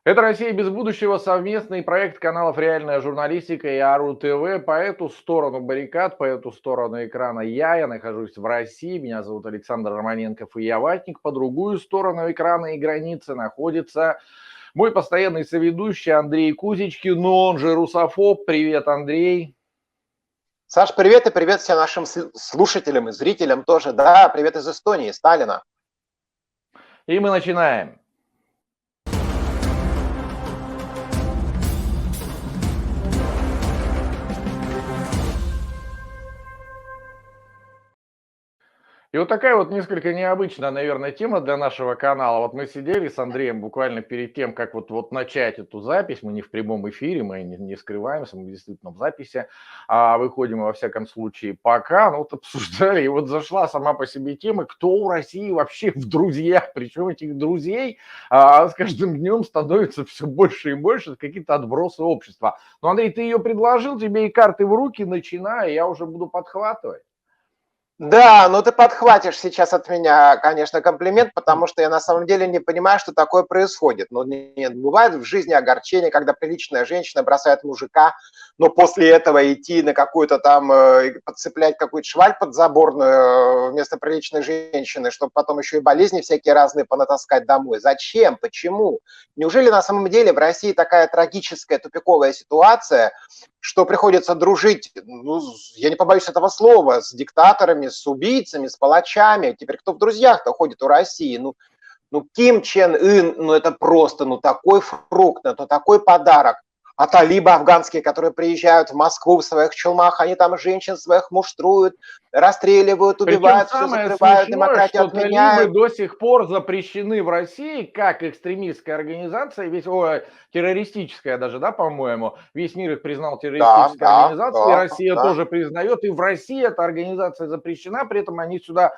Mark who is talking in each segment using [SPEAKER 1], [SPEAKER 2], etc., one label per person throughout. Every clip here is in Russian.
[SPEAKER 1] Это «Россия без будущего» — совместный проект каналов «Реальная журналистика» и «Ару ТВ». По эту сторону баррикад, по эту сторону экрана я нахожусь в России. Меня зовут Александр Романенков, и я ватник. По другую сторону экрана и границы находится мой постоянный соведущий Андрей Кузичкин, но он же русофоб. Привет, Андрей.
[SPEAKER 2] Саш, привет и привет всем нашим слушателям и зрителям тоже. Да, привет из Эстонии, Сталина.
[SPEAKER 1] И мы начинаем. И вот такая вот несколько необычная, наверное, тема для нашего канала. Вот мы сидели с Андреем буквально перед тем, как вот начать эту запись. Мы не в прямом эфире, мы не скрываемся, мы действительно в записи выходим, во всяком случае, пока. Ну вот обсуждали, и вот зашла сама по себе тема, кто у России вообще в друзьях. Причем этих друзей с каждым днем становится все больше и больше, это какие-то отбросы общества. Ну, Андрей, ты ее предложил, тебе и карты в руки, начинай, я уже буду подхватывать.
[SPEAKER 2] Да, ну ты подхватишь сейчас от меня, конечно, комплимент, потому что я на самом деле не понимаю, что такое происходит. Ну, нет, бывает в жизни огорчение, когда приличная женщина бросает мужика, но после этого идти на какую-то там, подцеплять какую-то шваль подзаборную вместо приличной женщины, чтобы потом еще и болезни всякие разные понатаскать домой. Зачем? Почему? Неужели на самом деле в России такая трагическая тупиковая ситуация, что приходится дружить, ну, я не побоюсь этого слова, с диктаторами, с убийцами, с палачами. Теперь кто в друзьях-то ходит у России? Ну Ким Чен Ын, ну это просто, ну такой фрукт, это такой подарок. А талибы афганские, которые приезжают в Москву в своих чулмах, они там женщин своих муштруют, расстреливают,
[SPEAKER 1] Причем
[SPEAKER 2] убивают, все
[SPEAKER 1] самое
[SPEAKER 2] закрывают,
[SPEAKER 1] смешное,
[SPEAKER 2] демократию
[SPEAKER 1] что талибы
[SPEAKER 2] отменяют.
[SPEAKER 1] до сих пор запрещены в России как экстремистская организация, террористическая даже, да, по-моему. Весь мир их признал
[SPEAKER 2] Да,
[SPEAKER 1] террористической
[SPEAKER 2] да,
[SPEAKER 1] организацией, и
[SPEAKER 2] да,
[SPEAKER 1] Россия
[SPEAKER 2] да.
[SPEAKER 1] тоже признает, и в России эта организация запрещена, при этом они сюда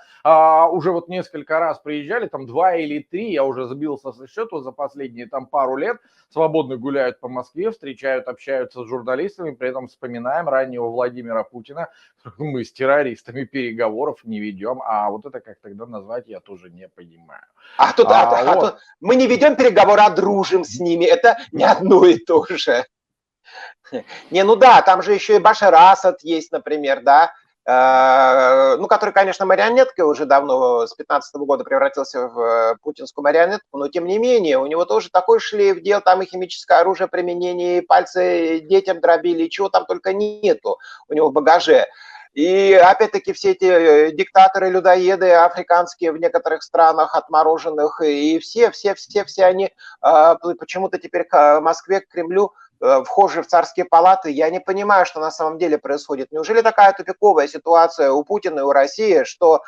[SPEAKER 1] уже вот несколько раз приезжали, там 2 или 3, я уже сбился со счету за последние там пару лет, свободно гуляют по Москве, встречают, общаются с журналистами, при этом вспоминаем раннего Владимира Путина. Мы с террористами переговоров не ведем, а вот это как тогда назвать, я тоже не понимаю.
[SPEAKER 2] Тут мы не ведем переговоры, а дружим с ними. Это не одно и то же. Не, ну да, там же еще и Башар Асад есть, например, да, ну, который, конечно, марионеткой уже давно, с 15 года превратился в путинскую марионетку, но тем не менее, у него тоже такой шлейф дел, там и химическое оружие применение, и пальцы детям дробили, и чего там только нету у него в багаже. И опять-таки все эти диктаторы, людоеды африканские в некоторых странах отмороженных, и все они почему-то теперь к Москве, к Кремлю вхожи в царские палаты. Я не понимаю, что на самом деле происходит. Неужели такая тупиковая ситуация у Путина и у России, что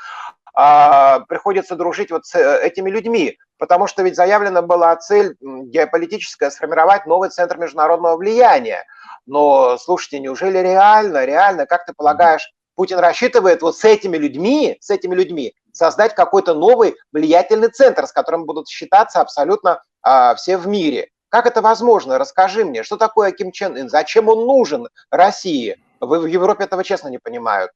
[SPEAKER 2] приходится дружить вот с этими людьми? Потому что ведь заявлена была цель геополитическая — сформировать новый центр международного влияния. Но, слушайте, неужели реально, как ты полагаешь, Путин рассчитывает вот с этими людьми создать какой-то новый влиятельный центр, с которым будут считаться абсолютно все в мире? Как это возможно? Расскажи мне, что такое Ким Чен Ын? Зачем он нужен России? Вы в Европе этого честно не понимают.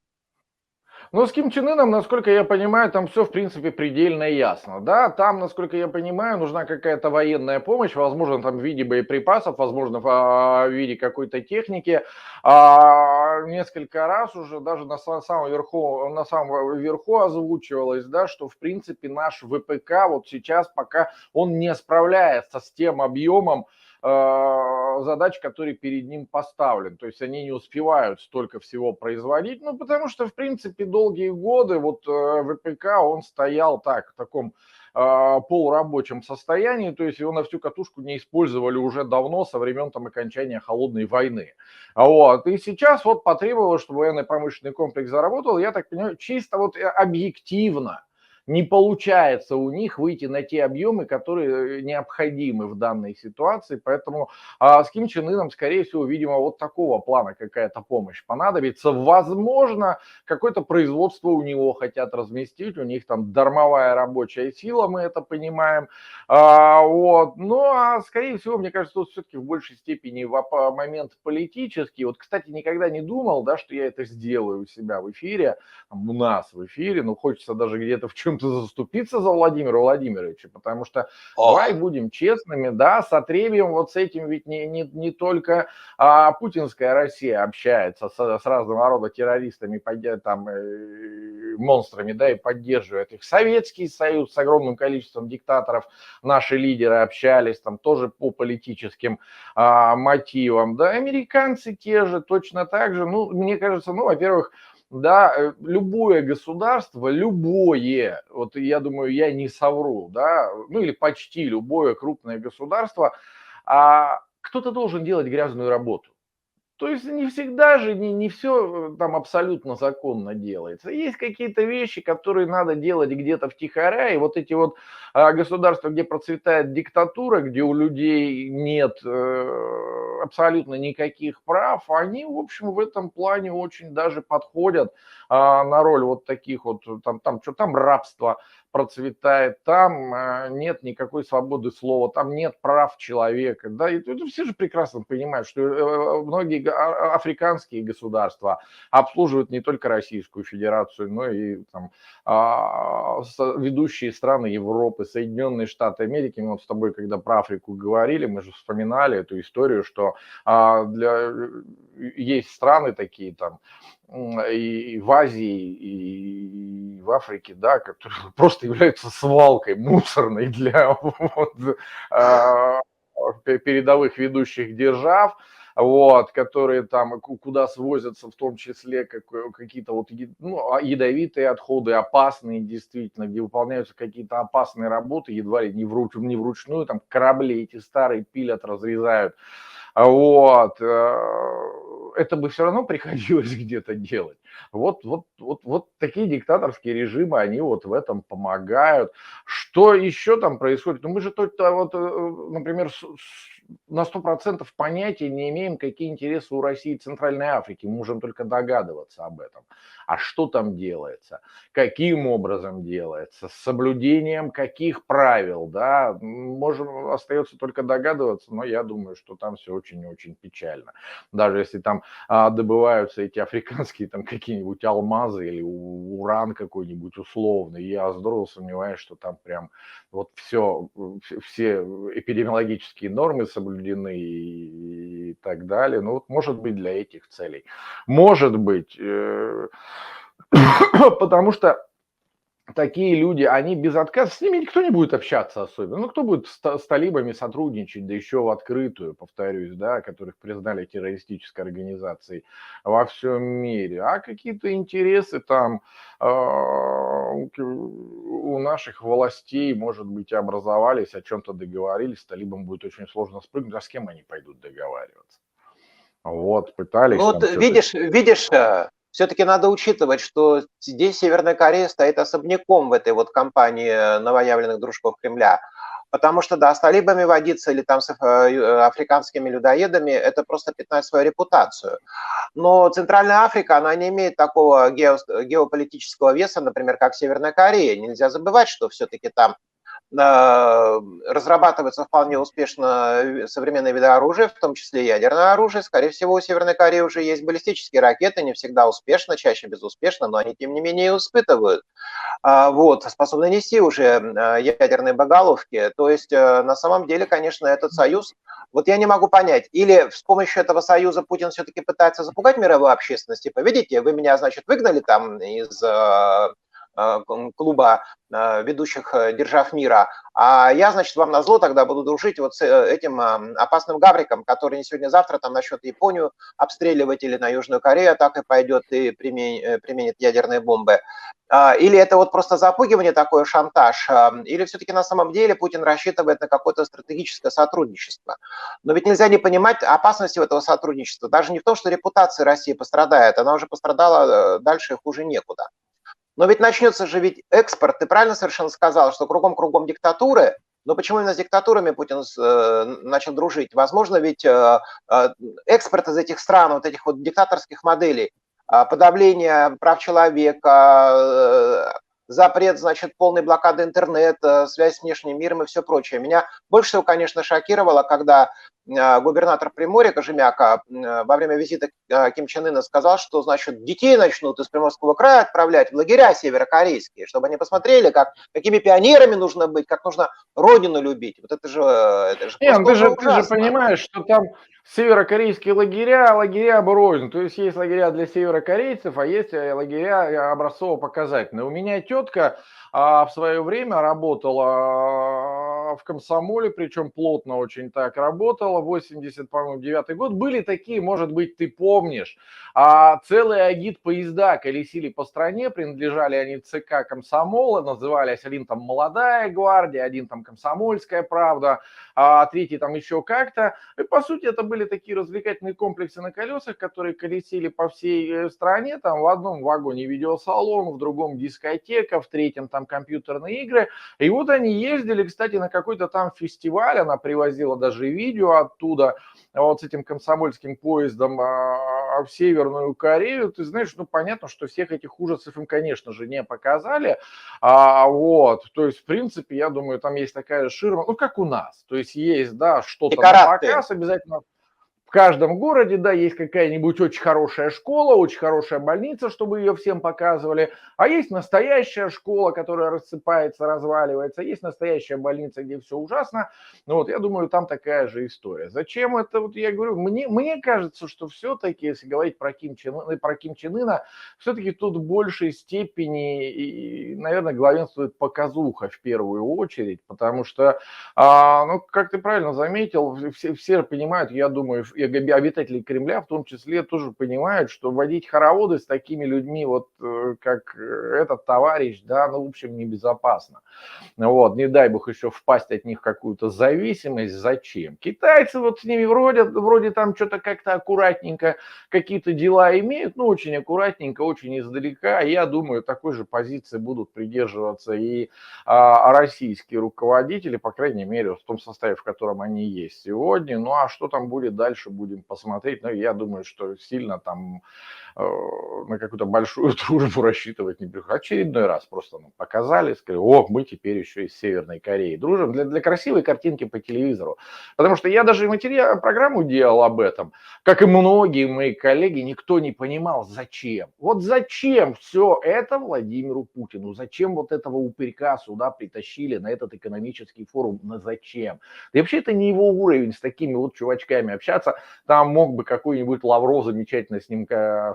[SPEAKER 1] Ну, с Ким Чен Ыном, насколько я понимаю, там все, в принципе, предельно ясно. Да, там, насколько я понимаю, нужна какая-то военная помощь, возможно, там в виде боеприпасов, возможно, в виде какой-то техники. Несколько раз уже даже на самом верху озвучивалось, да, что, в принципе, наш ВПК вот сейчас пока он не справляется с тем объемом задач, которые перед ним поставлен. То есть они не успевают столько всего производить, ну, потому что, в принципе, долгие годы вот ВПК, он стоял так, в таком полурабочем состоянии, то есть его на всю катушку не использовали уже давно, со времен там окончания Холодной войны. Вот. И сейчас вот потребовалось, чтобы военно-промышленный комплекс заработал, я так понимаю, чисто вот объективно не получается у них выйти на те объемы, которые необходимы в данной ситуации. Поэтому с Ким Чен Ыном, скорее всего, видимо, вот такого плана какая-то помощь понадобится. Возможно, какое-то производство у него хотят разместить, у них там дармовая рабочая сила, мы это понимаем. Вот. Ну, скорее всего, мне кажется, тут все-таки в большей степени момент политический. Вот, кстати, никогда не думал, да, что я это сделаю у себя в эфире, у нас в эфире, но хочется даже где-то в чем-то заступиться за Владимира Владимировича, потому что, давай будем честными, да, с отребием вот с этим ведь не только путинская Россия общается с разного рода террористами, там, монстрами, да, и поддерживает их. Советский Союз с огромным количеством диктаторов, наши лидеры общались, там тоже по политическим мотивам, да, американцы те же точно так же, ну, мне кажется, ну, во-первых, да, любое государство, любое, вот я думаю, я не совру, да, ну или почти любое крупное государство, кто-то должен делать грязную работу. То есть не всегда же, не все там абсолютно законно делается. Есть какие-то вещи, которые надо делать где-то втихаря, и вот эти вот государства, где процветает диктатура, где у людей нет абсолютно никаких прав, они, в общем, в этом плане очень даже подходят на роль вот таких вот, там рабство процветает, там нет никакой свободы слова, там нет прав человека, да, и это все же прекрасно понимают, что многие африканские государства обслуживают не только Российскую Федерацию, но и там, ведущие страны Европы, Соединенные Штаты Америки. Мы вот с тобой, когда про Африку говорили, мы же вспоминали эту историю, что есть страны такие там, и в Азии, и в Африке, да, которые просто являются свалкой мусорной для вот, передовых ведущих держав, вот, которые там куда свозятся в том числе какие-то вот ядовитые отходы, опасные действительно, где выполняются какие-то опасные работы, едва ли не вручную, там корабли эти старые пилят, разрезают. Вот, это бы все равно приходилось где-то делать. Вот такие диктаторские режимы, они вот в этом помогают. Что еще там происходит? Ну, мы же только вот, например, на 100% понятия не имеем, какие интересы у России и Центральной Африки. Мы можем только догадываться об этом. А что там делается? Каким образом делается? С соблюдением каких правил? Да? Остается только догадываться, но я думаю, что там все очень-очень печально. Даже если там добываются эти африканские там какие-нибудь алмазы или уран какой-нибудь условный, я здорово сомневаюсь, что там прям вот все эпидемиологические нормы соблюдены и так далее. Ну вот может быть для этих целей. Может быть, потому что такие люди, они без отказа, с ними никто не будет общаться особенно. Ну, кто будет с талибами сотрудничать, да еще в открытую, повторюсь, да, которых признали террористической организацией во всем мире. А какие-то интересы там у наших властей, может быть, образовались, о чем-то договорились, с талибом будет очень сложно спрыгнуть, а с кем они пойдут договариваться? Вот, пытались.
[SPEAKER 2] Ну вот видишь, все-таки надо учитывать, что здесь Северная Корея стоит особняком в этой вот кампании новоявленных дружков Кремля. Потому что, да, с талибами водиться или там с африканскими людоедами, это просто пятнать свою репутацию. Но Центральная Африка, она не имеет такого геополитического веса, например, как Северная Корея. Нельзя забывать, что все-таки там разрабатывается вполне успешно современные виды оружия, в том числе ядерное оружие. Скорее всего, у Северной Кореи уже есть баллистические ракеты, не всегда успешно, чаще безуспешно, но они, тем не менее, испытывают. Вот, способны нести уже ядерные боеголовки. То есть, на самом деле, конечно, этот союз, вот я не могу понять, или с помощью этого союза Путин все-таки пытается запугать мировую общественность, типа, видите, вы меня, значит, выгнали там из клуба ведущих держав мира, а я, значит, вам назло тогда буду дружить вот с этим опасным гавриком, который не сегодня-завтра там насчет Японию обстреливать или на Южную Корею атакой пойдет и применит ядерные бомбы. Или это вот просто запугивание, такой шантаж, или все-таки на самом деле Путин рассчитывает на какое-то стратегическое сотрудничество. Но ведь нельзя не понимать опасности этого сотрудничества. Даже не в том, что репутация России пострадает, она уже пострадала, дальше хуже некуда. Но ведь начнется же ведь экспорт. Ты правильно совершенно сказал, что кругом-кругом диктатуры. Но почему именно с диктатурами Путин начал дружить? Возможно, ведь экспорт из этих стран, вот этих вот диктаторских моделей, подавление прав человека, запрет, значит, полной блокады интернета, связь с внешним миром и все прочее. Меня больше всего, конечно, шокировало, когда губернатор Приморья Кожемяка во время визита Ким Чен Ына сказал, что, значит, детей начнут из Приморского края отправлять в лагеря северокорейские, чтобы они посмотрели, какими пионерами нужно быть, как нужно родину любить. Вот это же
[SPEAKER 1] Не, ну
[SPEAKER 2] просто
[SPEAKER 1] ты же
[SPEAKER 2] ужасно.
[SPEAKER 1] понимаешь, что там северокорейские лагеря бы рознь. То есть есть лагеря для северокорейцев, а есть лагеря образцово-показательные. У меня тетка в свое время работала в комсомоле, причем плотно очень так работала, 80, по-моему, 9 год. Были такие, может быть, ты помнишь, целые агит-поезда колесили по стране, принадлежали они ЦК комсомола, назывались один там «Молодая гвардия», один там «Комсомольская правда», третий там еще как-то. И, по сути, это были такие развлекательные комплексы на колесах, которые колесили по всей стране. Там в одном вагоне видеосалон, в другом дискотека, в третьем там компьютерные игры. И вот они ездили, кстати, на какой-то там фестиваль, она привозила даже видео оттуда, вот с этим комсомольским поездом в Северную Корею. Ты знаешь, ну понятно, что всех этих ужасов им, конечно же, не показали. Вот, то есть, в принципе, я думаю, там есть такая ширма, ну, как у нас. То есть, да, что-то на
[SPEAKER 2] Декорации.
[SPEAKER 1] показ обязательно. В каждом городе, да, есть какая-нибудь очень хорошая школа, очень хорошая больница, чтобы ее всем показывали. А есть настоящая школа, которая рассыпается, разваливается. Есть настоящая больница, где все ужасно. Ну вот, я думаю, там такая же история. Зачем это? Вот я говорю, мне кажется, что все-таки, если говорить про Ким Чен Ына, все-таки тут в большей степени, и, наверное, главенствует показуха в первую очередь, потому что, ну, как ты правильно заметил, все понимают, я думаю, и обитатели Кремля в том числе тоже понимают, что водить хороводы с такими людьми, вот как этот товарищ, да, ну, в общем, небезопасно. Вот, не дай бог еще впасть от них в какую-то зависимость. Зачем? Китайцы вот с ними вроде там что-то как-то аккуратненько какие-то дела имеют, ну, очень аккуратненько, очень издалека. Я думаю, такой же позиции будут придерживаться и российские руководители, по крайней мере, в том составе, в котором они есть сегодня. Ну, а что там будет дальше, будем посмотреть. Но я думаю, что сильно там на какую-то большую дружбу рассчитывать не приходится. Очередной раз просто показали, сказали, о, мы теперь еще из Северной Кореи дружим, для красивой картинки по телевизору. Потому что я даже программу делал об этом, как и многие мои коллеги, никто не понимал, зачем. Вот зачем все это Владимиру Путину, зачем вот этого упырька сюда притащили на этот экономический форум, на зачем? Да и вообще это не его уровень с такими вот чувачками общаться, там мог бы какой-нибудь Лавров замечательно с ним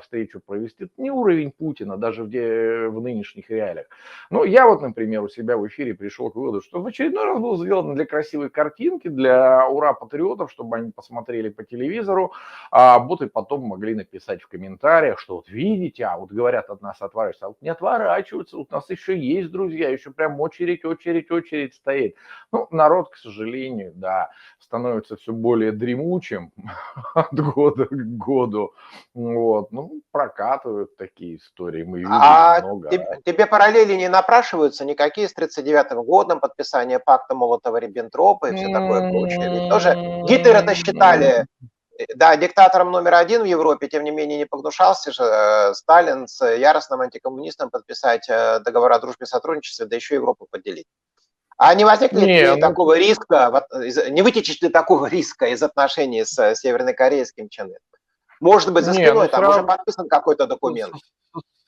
[SPEAKER 1] встречу провести. Это не уровень Путина, даже в нынешних реалиях. Но я вот, например, у себя в эфире пришел к выводу, что в очередной раз было сделано для красивой картинки, для ура-патриотов, чтобы они посмотрели по телевизору, а боты потом могли написать в комментариях, что вот видите, а вот говорят от нас отворачиваются, а вот не отворачиваются, вот у нас еще есть друзья, еще прям очередь стоит. Ну, народ, к сожалению, да, становится все более дремучим от года к году. Вот, ну, прокатывают такие истории, мы видели много.
[SPEAKER 2] Тебе параллели не напрашиваются никакие с 1939 годом, подписание пакта Молотова-Риббентропа и все такое прочее? Ведь тоже Гитлера-то считали, да, диктатором номер один в Европе, тем не менее не погнушался же Сталин с яростным антикоммунистом подписать договор о дружбе и сотрудничестве, да еще Европу поделить. А не возникнет ли такого риска, не вытечет ли такого риска из отношений с севернокорейским Чен Ыном? Может быть, за спиной там уже подписан какой-то документ.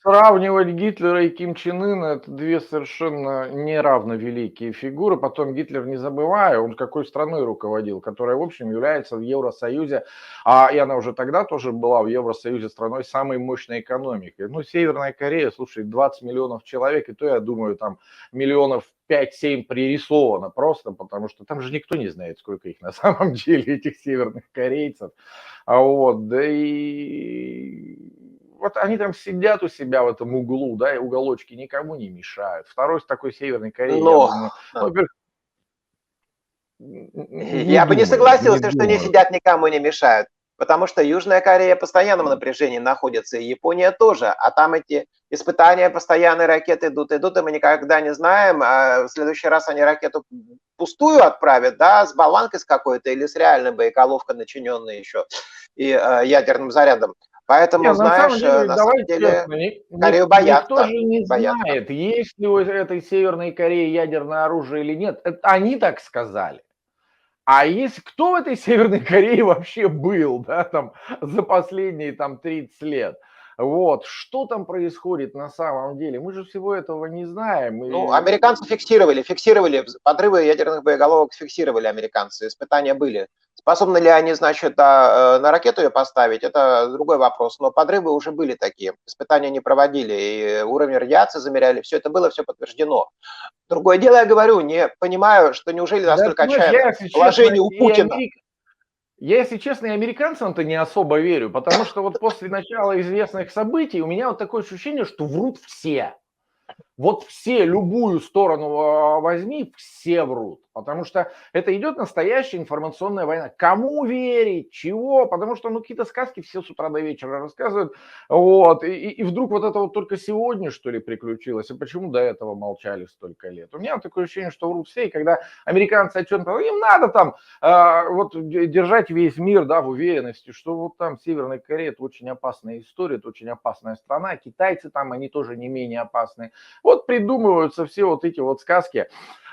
[SPEAKER 1] Сравнивать Гитлера и Ким Чен Ына — это две совершенно неравновеликие фигуры. Потом Гитлер, не забывая, он какой страной руководил, которая, в общем, является в Евросоюзе, и она уже тогда тоже была в Евросоюзе страной с самой мощной экономикой. Ну, Северная Корея, слушай, 20 миллионов человек, и то, я думаю, там миллионов 5-7 пририсовано просто, потому что там же никто не знает, сколько их на самом деле, этих северных корейцев. Вот, да и вот они там сидят у себя в этом углу, да, и уголочки никому не мешают. Второй с такой Северной Кореей, я думаю, во-первых,
[SPEAKER 2] я бы не согласился, что не сидят, никому не мешают, потому что Южная Корея постоянно в напряжении находится, и Япония тоже, а там эти испытания, постоянные ракеты идут, и мы никогда не знаем, а в следующий раз они ракету пустую отправят, да, с болванкой с какой-то или с реальной боеголовкой, начиненной еще и ядерным зарядом. Поэтому,
[SPEAKER 1] На самом
[SPEAKER 2] знаешь,
[SPEAKER 1] деле,
[SPEAKER 2] на самом
[SPEAKER 1] давай
[SPEAKER 2] деле
[SPEAKER 1] честно,
[SPEAKER 2] Корею
[SPEAKER 1] никто
[SPEAKER 2] боятся,
[SPEAKER 1] же не
[SPEAKER 2] боятся.
[SPEAKER 1] знает, есть ли у этой Северной Кореи ядерное оружие или нет. Это они так сказали. А если кто в этой Северной Корее вообще был, да, там за последние там 30 лет? Вот, что там происходит на самом деле? Мы же всего этого не знаем.
[SPEAKER 2] Ну, американцы фиксировали подрывы ядерных боеголовок, фиксировали американцы, испытания были. Способны ли они, значит, на ракету ее поставить, это другой вопрос, но подрывы уже были такие, испытания не проводили, и уровень радиации замеряли, все это было, все подтверждено. Другое дело, я говорю, не понимаю, что неужели
[SPEAKER 1] Да,
[SPEAKER 2] настолько
[SPEAKER 1] понимаешь,
[SPEAKER 2] отчаянно положение у Путина.
[SPEAKER 1] Я, если честно, и американцам-то не особо верю, потому что вот после начала известных событий у меня вот такое ощущение, что врут все. Вот все, любую сторону возьми, все врут. Потому что это идет настоящая информационная война. Кому верить, чего? Потому что, ну, какие-то сказки все с утра до вечера рассказывают. Вот. И вдруг вот это вот только сегодня, что ли, приключилось. И почему до этого молчали столько лет? У меня такое ощущение, что врут все. И когда американцы о чем-то, им надо там вот держать весь мир, да, в уверенности, что вот там Северная Корея, это очень опасная история, это очень опасная страна. Китайцы там, они тоже не менее опасные. Вот придумываются все вот эти вот сказки.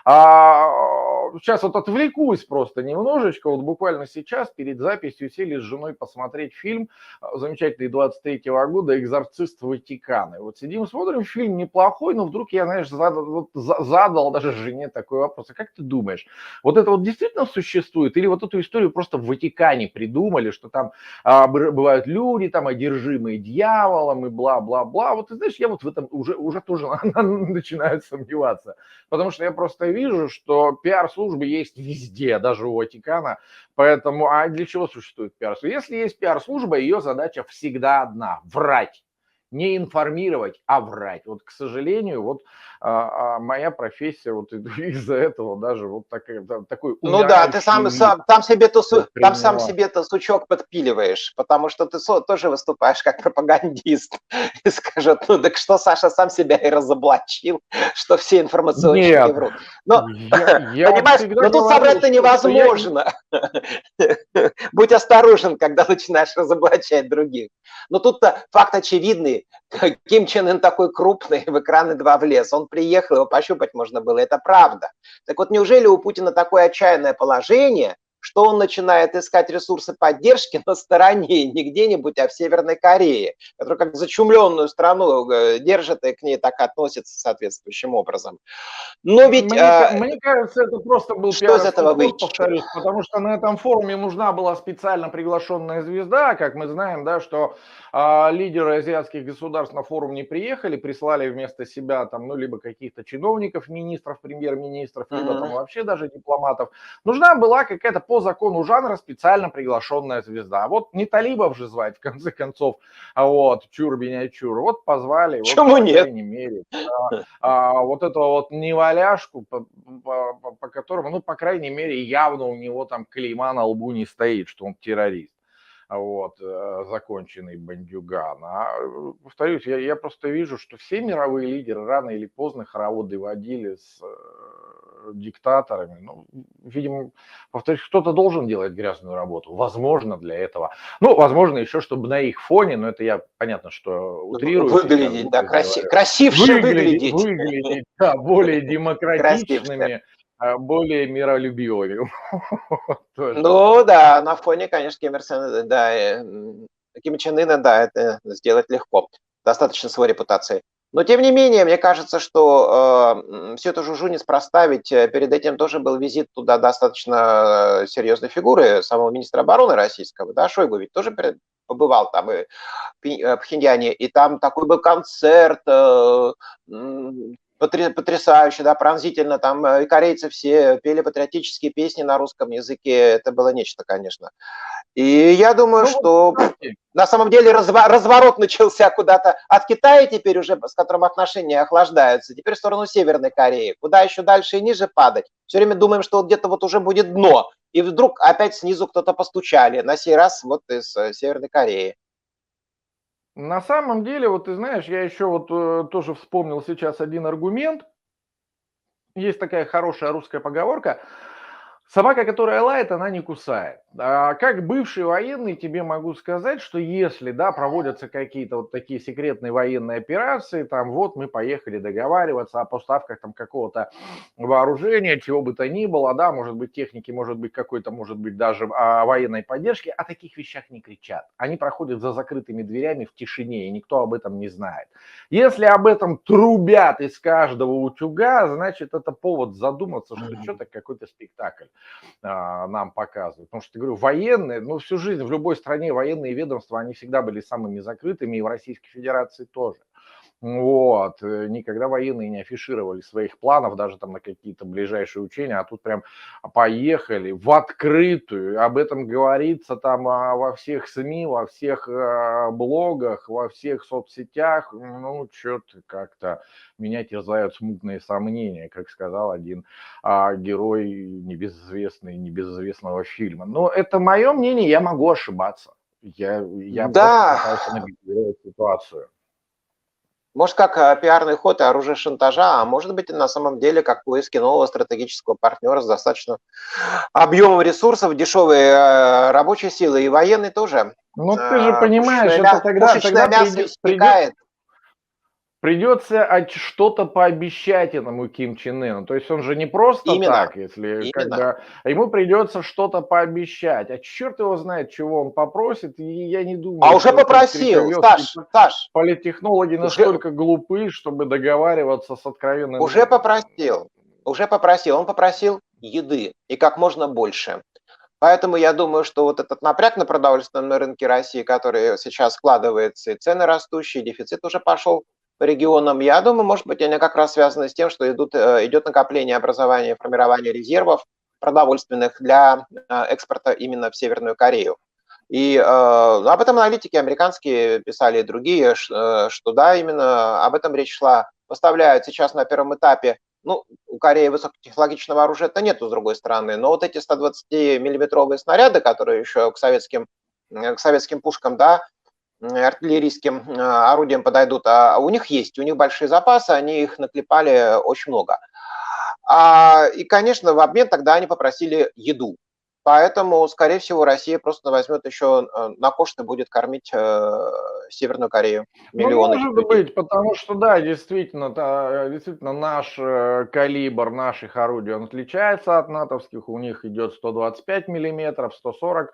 [SPEAKER 1] Сейчас вот отвлекусь просто немножечко. Вот буквально сейчас перед записью сели с женой посмотреть фильм замечательный 23-го года «Экзорцист Ватикана». И вот сидим, смотрим, фильм неплохой, но вдруг я, знаешь, задал даже жене такой вопрос. А как ты думаешь, вот это вот действительно существует? Или вот эту историю просто в Ватикане придумали, что там бывают люди, там одержимые дьяволом и бла-бла-бла. Вот ты знаешь, я вот в этом уже тоже начинаю сомневаться. Потому что я просто вижу, что пиар-службы есть везде, даже у Ватикана. Поэтому, а для чего существует пиар-служба? Если есть пиар-служба, ее задача всегда одна – врать. Не информировать, а врать. Вот, к сожалению, вот моя профессия вот из-за этого даже вот такой
[SPEAKER 2] Ну да, ты
[SPEAKER 1] умирающий вид
[SPEAKER 2] там сам
[SPEAKER 1] приняла.
[SPEAKER 2] себе-то сучок подпиливаешь, потому что ты тоже выступаешь как пропагандист и скажет, ну так что Саша сам себя и разоблачил, что все информационщики
[SPEAKER 1] Нет,
[SPEAKER 2] врут. Но,
[SPEAKER 1] я
[SPEAKER 2] понимаешь,
[SPEAKER 1] всегда
[SPEAKER 2] но тут
[SPEAKER 1] говорил,
[SPEAKER 2] соврать-то
[SPEAKER 1] что я
[SPEAKER 2] невозможно. Будь осторожен, когда начинаешь разоблачать других. Но тут-то факт очевидный. Ким Чен Ын такой крупный, в экраны два влез. Он приехал, его пощупать можно было, это правда. Так вот, неужели у Путина такое отчаянное положение, что он начинает искать ресурсы поддержки на стороне, не где-нибудь, а в Северной Корее, которую как зачумленную страну держит и к ней так относится соответствующим образом. Но ведь
[SPEAKER 1] Мне кажется, это просто был
[SPEAKER 2] что из
[SPEAKER 1] пиаровский
[SPEAKER 2] этого
[SPEAKER 1] ход,
[SPEAKER 2] выйдет?
[SPEAKER 1] повторюсь, потому что на этом форуме нужна была специально приглашенная звезда, как мы знаем, да, что лидеры азиатских государств на форум не приехали, прислали вместо себя там, ну, либо каких-то чиновников, министров, премьер-министров, либо там вообще даже дипломатов. Нужна была какая-то по закону жанра специально приглашенная звезда. Вот не талибов же звать, в конце концов, вот, чур меня чур, вот позвали, вот,
[SPEAKER 2] Почему
[SPEAKER 1] по
[SPEAKER 2] нет?
[SPEAKER 1] крайней мере, вот этого вот неваляшку, по которому, ну, по крайней мере, явно у него там клейма на лбу не стоит, что он террорист. Вот, законченный бандюган. Повторюсь, я просто вижу, что все мировые лидеры рано или поздно хороводы водили с диктаторами. Ну, видимо, повторюсь, кто-то должен делать грязную работу. Возможно, для этого. Ну, возможно, еще, чтобы на их фоне, но это я, понятно, что утрирую сейчас,
[SPEAKER 2] Выглядеть, да,
[SPEAKER 1] глупость говорю.
[SPEAKER 2] красивше выглядеть.
[SPEAKER 1] Выглядеть, да, более
[SPEAKER 2] Красивше.
[SPEAKER 1] демократичными, более миролюбивыми. Тоже.
[SPEAKER 2] Ну да, на фоне, конечно, Ким Ир Сена, да, Ким Чен Ына, да, это сделать легко. Достаточно с его репутацией. Но тем не менее, мне кажется, что всю эту жужу неспроста, ведь перед этим тоже был визит туда достаточно серьезной фигуры, самого министра обороны российского, да, Шойгу ведь тоже побывал там и в Пхеньяне, и там такой был концерт, потрясающе, да, пронзительно, там и корейцы все пели патриотические песни на русском языке, это было нечто, конечно. И я думаю,
[SPEAKER 1] Ну вот,
[SPEAKER 2] что
[SPEAKER 1] кстати,
[SPEAKER 2] на самом деле разворот начался куда-то от Китая теперь уже, с которым отношения охлаждаются, теперь в сторону Северной Кореи. Куда еще дальше и ниже падать? Все время думаем, что вот где-то вот уже будет дно. И вдруг опять снизу кто-то постучали. На сей раз вот из Северной Кореи.
[SPEAKER 1] на самом деле, вот ты знаешь, я еще вот тоже вспомнил сейчас один аргумент. Есть такая хорошая русская поговорка. Собака, которая лает, она не кусает. Как бывший военный тебе могу сказать, что если, да, проводятся какие-то вот такие секретные военные операции, там вот мы поехали договариваться о поставках там какого-то вооружения, чего бы то ни было, да, может быть техники, может быть какой-то, может быть даже военной поддержки, о таких вещах не кричат. Они проходят за закрытыми дверями в тишине, и никто об этом не знает. Если об этом трубят из каждого утюга, значит это повод задуматься, что что-то какой-то спектакль нам показывают. Потому что, говорю, военные, ну, всю жизнь в любой стране военные ведомства, они всегда были самыми закрытыми, и в Российской Федерации тоже. Вот, никогда военные не афишировали своих планов даже там на какие-то ближайшие учения, а тут прям поехали в открытую, об этом говорится там во всех СМИ, во всех блогах, во всех соцсетях, ну, что-то как-то меня терзают смутные сомнения, как сказал один герой небезызвестного фильма. Но это мое мнение, я могу ошибаться. Я
[SPEAKER 2] Да,
[SPEAKER 1] просто пытаюсь анализировать ситуацию.
[SPEAKER 2] может, как пиарный ход и оружие шантажа, а может быть, и на самом деле, как поиски нового стратегического партнера с достаточно объемом ресурсов, дешевой рабочей силы и военной тоже.
[SPEAKER 1] Ну, ты же понимаешь, это
[SPEAKER 2] Пушечное мясо истекает.
[SPEAKER 1] Придется что-то пообещать этому Ким Чен Ыну. То есть он же не просто
[SPEAKER 2] Именно,
[SPEAKER 1] так, если как бы ему придется что-то пообещать. А черт его знает, чего он попросит. И я не думаю,
[SPEAKER 2] А уже попросил, Стас.
[SPEAKER 1] Политтехнологи настолько глупы, чтобы договариваться с откровенным.
[SPEAKER 2] Уже попросил. Он попросил еды и как можно больше. Поэтому я думаю, что вот этот напряг на продовольственном рынке России, который сейчас складывается, и цены растущие, дефицит уже пошел по регионам, я думаю, может быть, они как раз связаны с тем, что идет накопление, образование, формирование резервов продовольственных для экспорта именно в Северную Корею. И об этом аналитики американские писали и другие, что да, именно об этом речь шла. Поставляют сейчас на первом этапе, ну, у Кореи высокотехнологичного оружия-то нету, с другой стороны, но вот эти 120-миллиметровые снаряды, которые еще к советским пушкам, да, артиллерийским орудиям подойдут, а у них есть, у них большие запасы, они их наклепали очень много. И, конечно, в обмен тогда они попросили еду. Поэтому, скорее всего, Россия просто возьмет еще на кошты, будет кормить Северную Корею. Миллионы
[SPEAKER 1] может
[SPEAKER 2] людей.
[SPEAKER 1] быть, потому что, да, действительно наш калибр наших орудий, он отличается от натовских. У них идет 125 миллиметров, 140,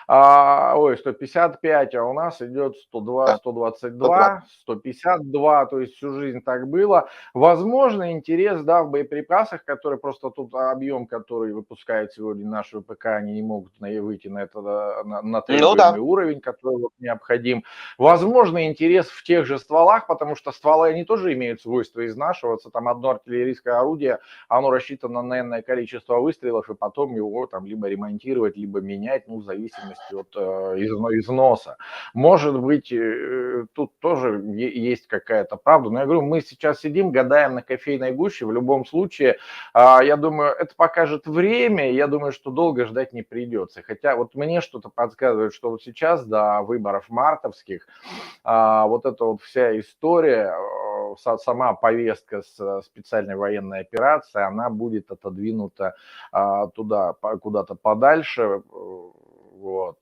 [SPEAKER 1] 155, а у нас идет 102,
[SPEAKER 2] Да.
[SPEAKER 1] 122, 152, то есть всю жизнь так было. Возможно, интерес, да, в боеприпасах, которые просто тут объем, который выпускает сегодня наш ВПК, они не могут выйти на требуемый уровень, который вот необходим. Возможно, интерес в тех же стволах, потому что стволы, они тоже имеют свойство изнашиваться. Там одно артиллерийское орудие, оно рассчитано на энное количество выстрелов, и потом его там либо ремонтировать, либо менять, ну, в зависимости от износа. Может быть, тут тоже есть какая-то правда. Но я говорю, мы сейчас сидим, гадаем на кофейной гуще. В любом случае, я думаю, это покажет время. Я думаю, что долго ждать не придется. Хотя вот мне что-то подсказывает, что вот сейчас до выборов мартовских вот эта вот вся история, сама повестка с специальной военной операцией, она будет отодвинута туда, куда-то подальше, вот,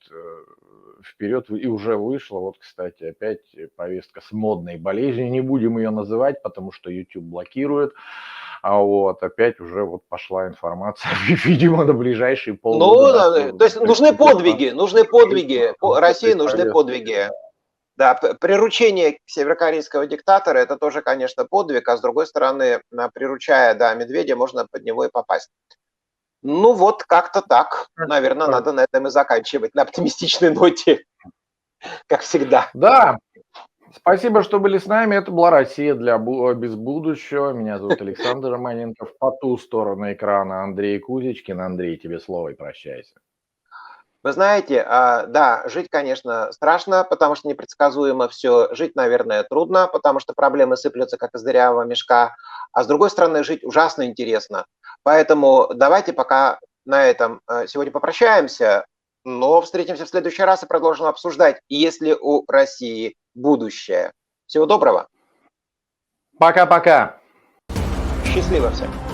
[SPEAKER 1] вперед, и уже вышла, вот, кстати, опять повестка с модной болезнью, не будем ее называть, потому что YouTube блокирует, вот, опять уже вот пошла информация, видимо, на ближайшие полгода.
[SPEAKER 2] Ну, то есть нужны подвиги, России нужны подвиги. Да, приручение северокорейского диктатора – это тоже, конечно, подвиг, а с другой стороны, приручая, да, медведя, можно под него и попасть. Ну вот, как-то так. Наверное, надо на этом и заканчивать, на оптимистичной ноте, как всегда.
[SPEAKER 1] Да, спасибо, что были с нами. Это была «Россия без будущего». Меня зовут Александр Романенков. По ту сторону экрана Андрей Кузичкин. Андрей, тебе слово и прощайся.
[SPEAKER 2] Вы знаете, да, жить, конечно, страшно, потому что непредсказуемо все. Жить, наверное, трудно, потому что проблемы сыплются, как из дырявого мешка. А с другой стороны, жить ужасно интересно. Поэтому давайте пока на этом сегодня попрощаемся, но встретимся в следующий раз и продолжим обсуждать, есть ли у России будущее. Всего доброго.
[SPEAKER 1] Пока-пока.
[SPEAKER 2] Счастливо всем.